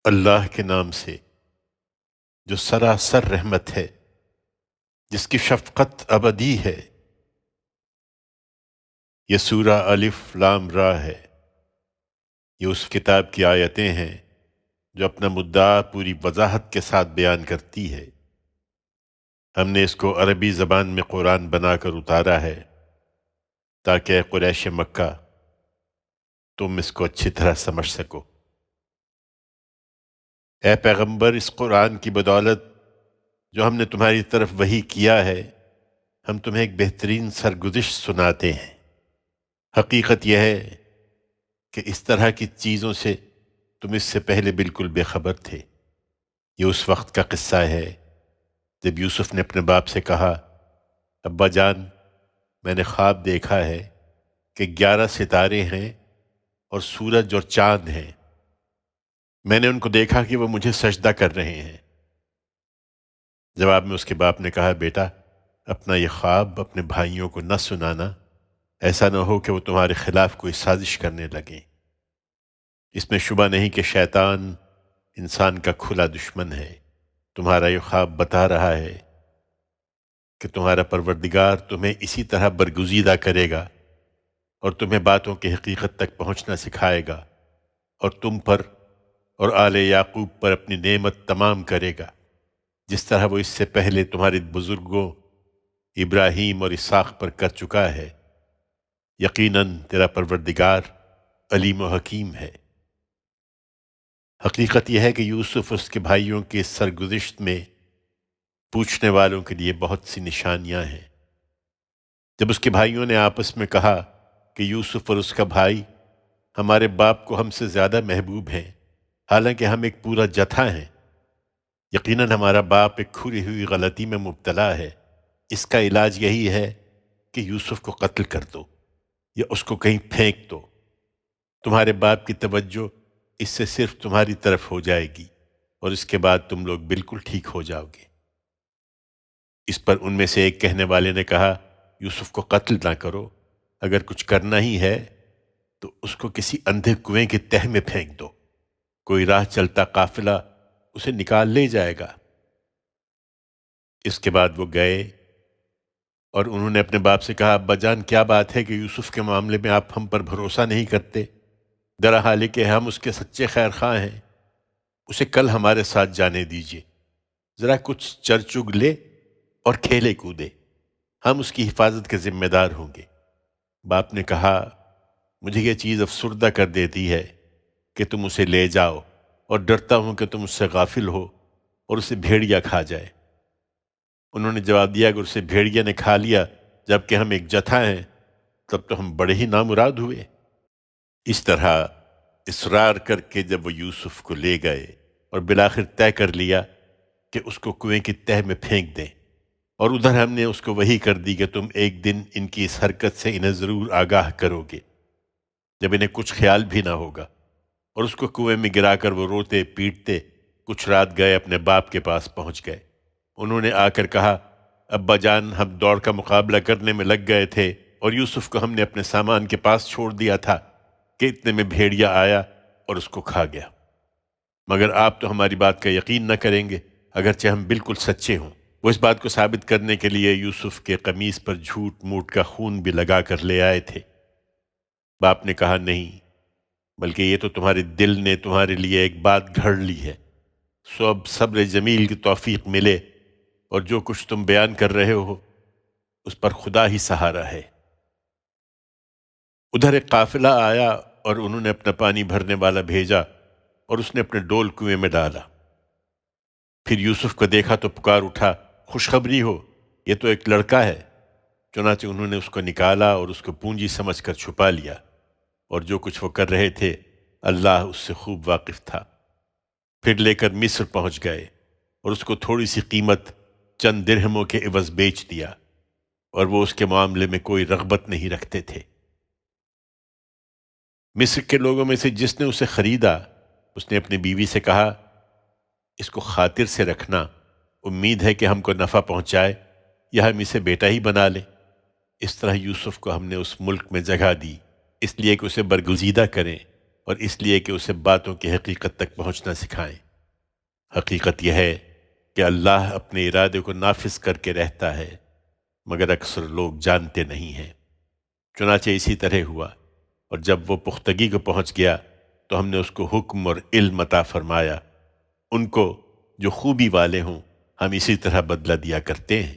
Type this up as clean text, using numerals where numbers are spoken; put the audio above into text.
اللہ کے نام سے جو سراسر رحمت ہے، جس کی شفقت ابدی ہے۔ یہ سورہ الف لام را ہے۔ یہ اس کتاب کی آیتیں ہیں جو اپنا مدعا پوری وضاحت کے ساتھ بیان کرتی ہے۔ ہم نے اس کو عربی زبان میں قرآن بنا کر اتارا ہے تاکہ اے قریش مکہ تم اس کو اچھی طرح سمجھ سکو۔ اے پیغمبر، اس قرآن کی بدولت جو ہم نے تمہاری طرف وحی کیا ہے، ہم تمہیں ایک بہترین سرگزشت سناتے ہیں۔ حقیقت یہ ہے کہ اس طرح کی چیزوں سے تم اس سے پہلے بالکل بے خبر تھے۔ یہ اس وقت کا قصہ ہے جب یوسف نے اپنے باپ سے کہا، ابا جان، میں نے خواب دیکھا ہے کہ 11 ستارے ہیں اور سورج اور چاند ہیں۔ میں نے ان کو دیکھا کہ وہ مجھے سجدہ کر رہے ہیں۔ جواب میں اس کے باپ نے کہا، بیٹا، اپنا یہ خواب اپنے بھائیوں کو نہ سنانا، ایسا نہ ہو کہ وہ تمہارے خلاف کوئی سازش کرنے لگیں۔ اس میں شبہ نہیں کہ شیطان انسان کا کھلا دشمن ہے۔ تمہارا یہ خواب بتا رہا ہے کہ تمہارا پروردگار تمہیں اسی طرح برگزیدہ کرے گا اور تمہیں باتوں کی حقیقت تک پہنچنا سکھائے گا اور تم پر اور آل یعقوب پر اپنی نعمت تمام کرے گا، جس طرح وہ اس سے پہلے تمہارے بزرگوں ابراہیم اور اسحاق پر کر چکا ہے۔ یقیناً تیرا پروردگار علیم و حکیم ہے۔ حقیقت یہ ہے کہ یوسف اور اس کے بھائیوں کے اس سرگزشت میں پوچھنے والوں کے لیے بہت سی نشانیاں ہیں۔ جب اس کے بھائیوں نے آپس میں کہا کہ یوسف اور اس کا بھائی ہمارے باپ کو ہم سے زیادہ محبوب ہیں، حالانکہ ہم ایک پورا جتھا ہیں، یقیناً ہمارا باپ ایک کھری ہوئی غلطی میں مبتلا ہے، اس کا علاج یہی ہے کہ یوسف کو قتل کر دو یا اس کو کہیں پھینک دو۔ تمہارے باپ کی توجہ اس سے صرف تمہاری طرف ہو جائے گی اور اس کے بعد تم لوگ بالکل ٹھیک ہو جاؤ گے۔ اس پر ان میں سے ایک کہنے والے نے کہا، یوسف کو قتل نہ کرو، اگر کچھ کرنا ہی ہے تو اس کو کسی اندھے کنویں کے تہہ میں پھینک دو، کوئی راہ چلتا قافلہ اسے نکال لے جائے گا۔ اس کے بعد وہ گئے اور انہوں نے اپنے باپ سے کہا، ابا جان، کیا بات ہے کہ یوسف کے معاملے میں آپ ہم پر بھروسہ نہیں کرتے؟ درحال کہ ہم اس کے سچے خیر خواہ ہیں، اسے کل ہمارے ساتھ جانے دیجیے، ذرا کچھ چر چگ لے اور کھیلے کودے، ہم اس کی حفاظت کے ذمہ دار ہوں گے۔ باپ نے کہا، مجھے یہ چیز افسردہ کر دیتی ہے کہ تم اسے لے جاؤ، اور ڈرتا ہوں کہ تم اس سے غافل ہو اور اسے بھیڑیا کھا جائے۔ انہوں نے جواب دیا، اگر اسے بھیڑیا نے کھا لیا جبکہ ہم ایک جتھا ہیں، تب تو ہم بڑے ہی نامراد ہوئے۔ اس طرح اصرار کر کے جب وہ یوسف کو لے گئے اور بالآخر طے کر لیا کہ اس کو کنویں کی تہہ میں پھینک دیں، اور ادھر ہم نے اس کو وحی کر دی کہ تم ایک دن ان کی اس حرکت سے انہیں ضرور آگاہ کرو گے جب انہیں کچھ خیال بھی نہ ہوگا، اور اس کو کنویں میں گرا کر وہ روتے پیٹتے کچھ رات گئے اپنے باپ کے پاس پہنچ گئے۔ انہوں نے آ کر کہا، ابا جان، ہم دوڑ کا مقابلہ کرنے میں لگ گئے تھے اور یوسف کو ہم نے اپنے سامان کے پاس چھوڑ دیا تھا کہ اتنے میں بھیڑیا آیا اور اس کو کھا گیا۔ مگر آپ تو ہماری بات کا یقین نہ کریں گے، اگرچہ ہم بالکل سچے ہوں۔ وہ اس بات کو ثابت کرنے کے لیے یوسف کے قمیص پر جھوٹ موٹ کا خون بھی لگا کر لے آئے تھے۔ باپ نے کہا، نہیں، بلکہ یہ تو تمہارے دل نے تمہارے لیے ایک بات گھڑ لی ہے، سو اب صبر جمیل کی توفیق ملے، اور جو کچھ تم بیان کر رہے ہو اس پر خدا ہی سہارا ہے۔ ادھر ایک قافلہ آیا اور انہوں نے اپنا پانی بھرنے والا بھیجا اور اس نے اپنے ڈول کنویں میں ڈالا۔ پھر یوسف کو دیکھا تو پکار اٹھا، خوشخبری ہو، یہ تو ایک لڑکا ہے۔ چنانچہ انہوں نے اس کو نکالا اور اس کو پونجی سمجھ کر چھپا لیا، اور جو کچھ وہ کر رہے تھے اللہ اس سے خوب واقف تھا۔ پھر لے کر مصر پہنچ گئے اور اس کو تھوڑی سی قیمت چند درہموں کے عوض بیچ دیا، اور وہ اس کے معاملے میں کوئی رغبت نہیں رکھتے تھے۔ مصر کے لوگوں میں سے جس نے اسے خریدا، اس نے اپنی بیوی سے کہا، اس کو خاطر سے رکھنا، امید ہے کہ ہم کو نفع پہنچائے یا ہم اسے بیٹا ہی بنا لیں۔ اس طرح یوسف کو ہم نے اس ملک میں جگہ دی، اس لیے کہ اسے برگزیدہ کریں اور اس لیے کہ اسے باتوں کی حقیقت تک پہنچنا سکھائیں۔ حقیقت یہ ہے کہ اللہ اپنے ارادے کو نافذ کر کے رہتا ہے، مگر اکثر لوگ جانتے نہیں ہیں۔ چنانچہ اسی طرح ہوا، اور جب وہ پختگی کو پہنچ گیا تو ہم نے اس کو حکم اور علم عطا فرمایا۔ ان کو جو خوبی والے ہوں ہم اسی طرح بدلہ دیا کرتے ہیں۔